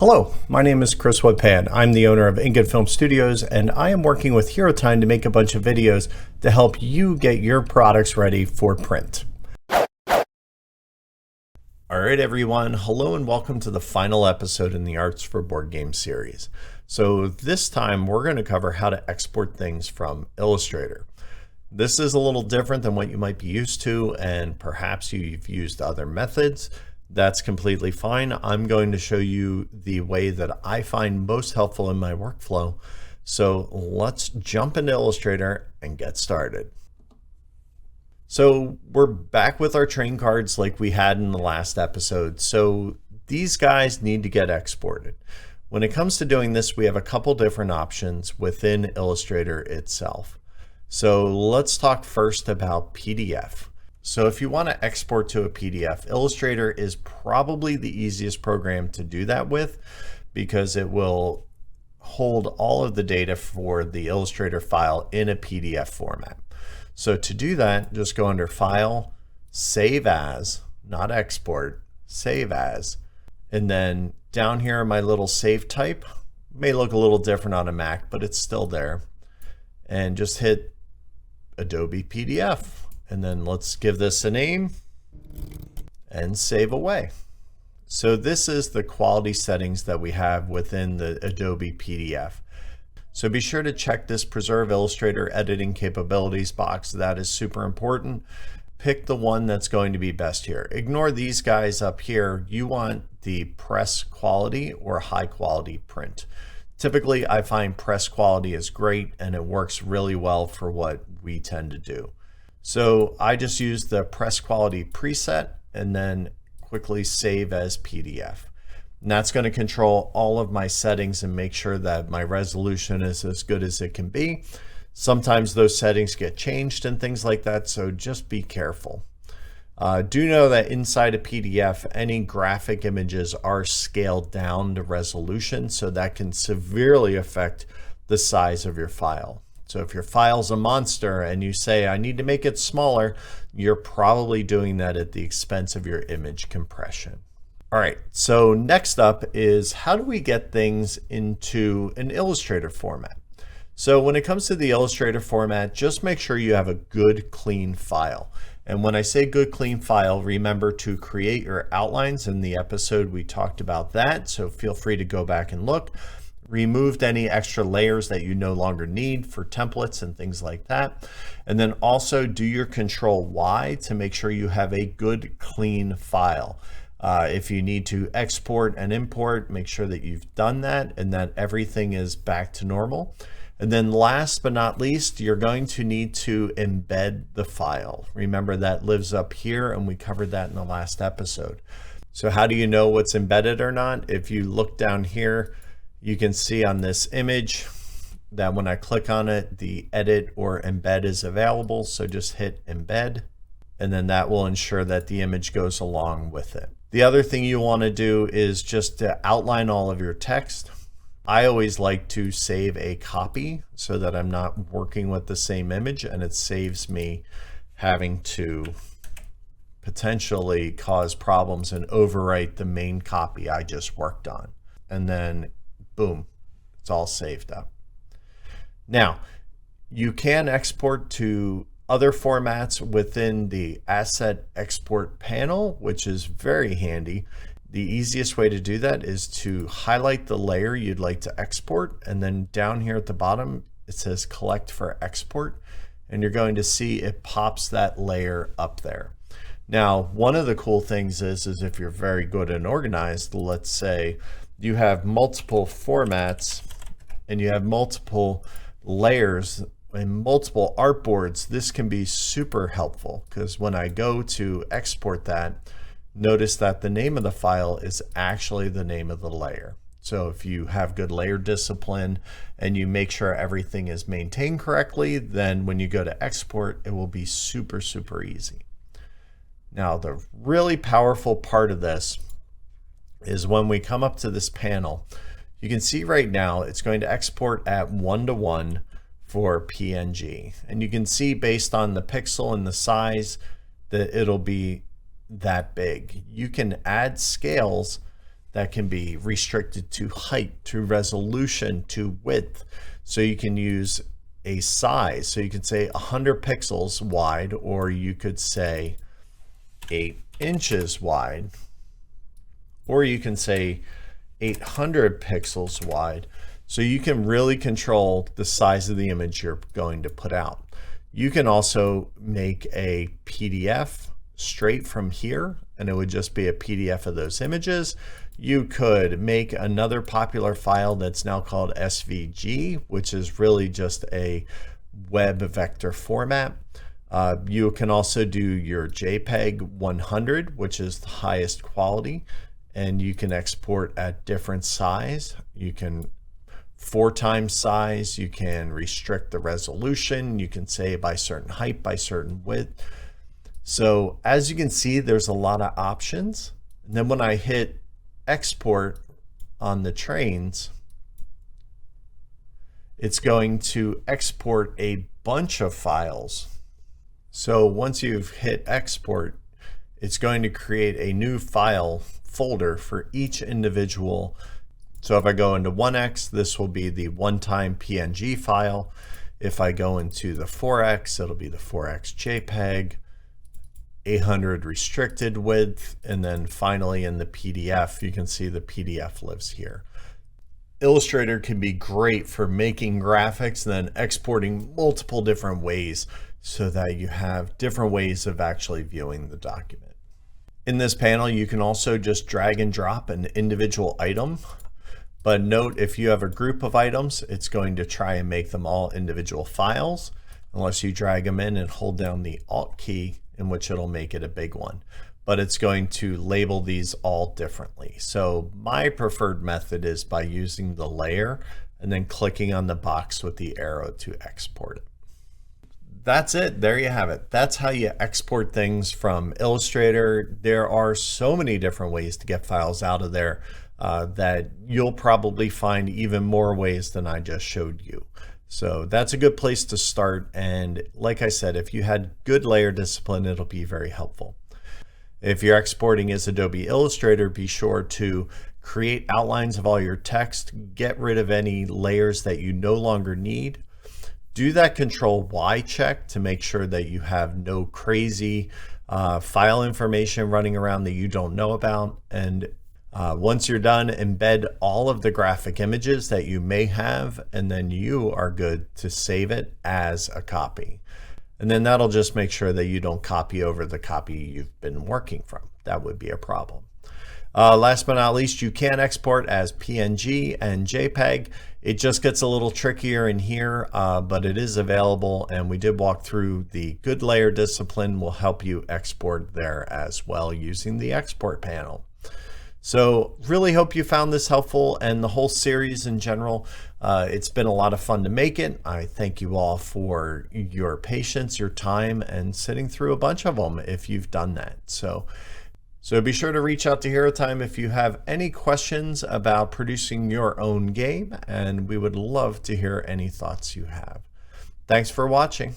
Hello, my name is Chris Woodpan. I'm the owner of Ingot Film Studios, and I am working with Hero Time to make a bunch of videos to help you get your products ready for print. All right, everyone. Hello and welcome to the final episode in the Arts for Board Game series. So this time we're going to cover how to export things from Illustrator. This is a little different than what you might be used to, and perhaps you've used other methods. That's completely fine. I'm going to show you the way that I find most helpful in my workflow. So let's jump into Illustrator and get started. So we're back with our train cards like we had in the last episode. So these guys need to get exported. When it comes to doing this, we have a couple different options within Illustrator itself. So let's talk first about PDF. So if you want to export to a PDF, Illustrator is probably the easiest program to do that with because it will hold all of the data for the Illustrator file in a PDF format. So to do that, just go under File, Save As, not Export, Save As, and then down here my little save type may look a little different on a Mac, but it's still there. And just hit Adobe PDF. And then let's give this a name and save away. So this is the quality settings that we have within the Adobe PDF. So be sure to check this Preserve Illustrator Editing Capabilities box. That is super important. Pick the one that's going to be best here. Ignore these guys up here. You want the press quality or high quality print. Typically, I find press quality is great and it works really well for what we tend to do. So I just use the press quality preset and then quickly save as PDF. And that's going to control all of my settings and make sure that my resolution is as good as it can be. Sometimes those settings get changed and things like that, so just be careful. Do know that inside a PDF, any graphic images are scaled down to resolution, so that can severely affect the size of your file. So if your file's a monster and you say, I need to make it smaller, you're probably doing that at the expense of your image compression. All right, so next up is how do we get things into an Illustrator format? So when it comes to the Illustrator format, just make sure you have a good, clean file. And when I say good, clean file, remember to create your outlines. In the episode, we talked about that, so feel free to go back and look. Removed any extra layers that you no longer need for templates and things like that. And then also do your Control Y to make sure you have a good, clean file. If you need to export and import, make sure that you've done that and that everything is back to normal. And then last but not least, you're going to need to embed the file. Remember that lives up here and we covered that in the last episode. So how do you know what's embedded or not? If you look down here, you can see on this image that when I click on it, the edit or embed is available. So just hit embed, and then that will ensure that the image goes along with it. The other thing you want to do is just to outline all of your text. I always like to save a copy so that I'm not working with the same image, and it saves me having to potentially cause problems and overwrite the main copy I just worked on. And then boom, it's all saved up. Now, you can export to other formats within the Asset Export panel, which is very handy. The easiest way to do that is to highlight the layer you'd like to export, and then down here at the bottom, it says Collect for Export, and you're going to see it pops that layer up there. Now, one of the cool things is if you're very good and organized, let's say you have multiple formats and you have multiple layers and multiple artboards, this can be super helpful because when I go to export that, notice that the name of the file is actually the name of the layer. So if you have good layer discipline and you make sure everything is maintained correctly, then when you go to export, it will be super, super easy. Now, the really powerful part of this is when we come up to this panel, you can see right now it's going to export at 1:1 for PNG. And you can see based on the pixel and the size that it'll be that big. You can add scales that can be restricted to height, to resolution, to width. So you can use a size. So you can say 100 pixels wide, or you could say 8 inches wide, or you can say 800 pixels wide. So you can really control the size of the image you're going to put out. You can also make a PDF straight from here, and it would just be a PDF of those images. You could make another popular file that's now called SVG, which is really just a web vector format. You can also do your JPEG 100, which is the highest quality, and you can export at different size. You can 4 times size, you can restrict the resolution, you can say by certain height, by certain width. So as you can see, there's a lot of options. And then when I hit export on the trains, it's going to export a bunch of files. So once you've hit export, it's going to create a new file folder for each individual. So if I go into 1x, this will be the one-time PNG file. If I go into the 4x, it'll be the 4x JPEG, 800 restricted width, and then finally in the PDF, you can see the PDF lives here. Illustrator can be great for making graphics and then exporting multiple different ways so that you have different ways of actually viewing the document. In this panel, you can also just drag and drop an individual item. But note, if you have a group of items, it's going to try and make them all individual files, unless you drag them in and hold down the Alt key, in which it'll make it a big one. But it's going to label these all differently. So my preferred method is by using the layer and then clicking on the box with the arrow to export it. That's it. There you have it. That's how you export things from Illustrator. There are so many different ways to get files out of there that you'll probably find even more ways than I just showed you. So that's a good place to start. And like I said, if you had good layer discipline, it'll be very helpful. If you're exporting as Adobe Illustrator, be sure to create outlines of all your text, get rid of any layers that you no longer need. Do that Control Y check to make sure that you have no crazy file information running around that you don't know about. And once you're done, embed all of the graphic images that you may have, and then you are good to save it as a copy. And then that'll just make sure that you don't copy over the copy you've been working from. That would be a problem. Last but not least, you can export as PNG and JPEG. It just gets a little trickier in here, but it is available, and we did walk through the good layer discipline will help you export there as well using the export panel. So really hope you found this helpful, and the whole series in general. It's been a lot of fun to make it. I thank you all for your patience, your time, and sitting through a bunch of them if you've done that. So be sure to reach out to Hero Time if you have any questions about producing your own game, and we would love to hear any thoughts you have. Thanks for watching.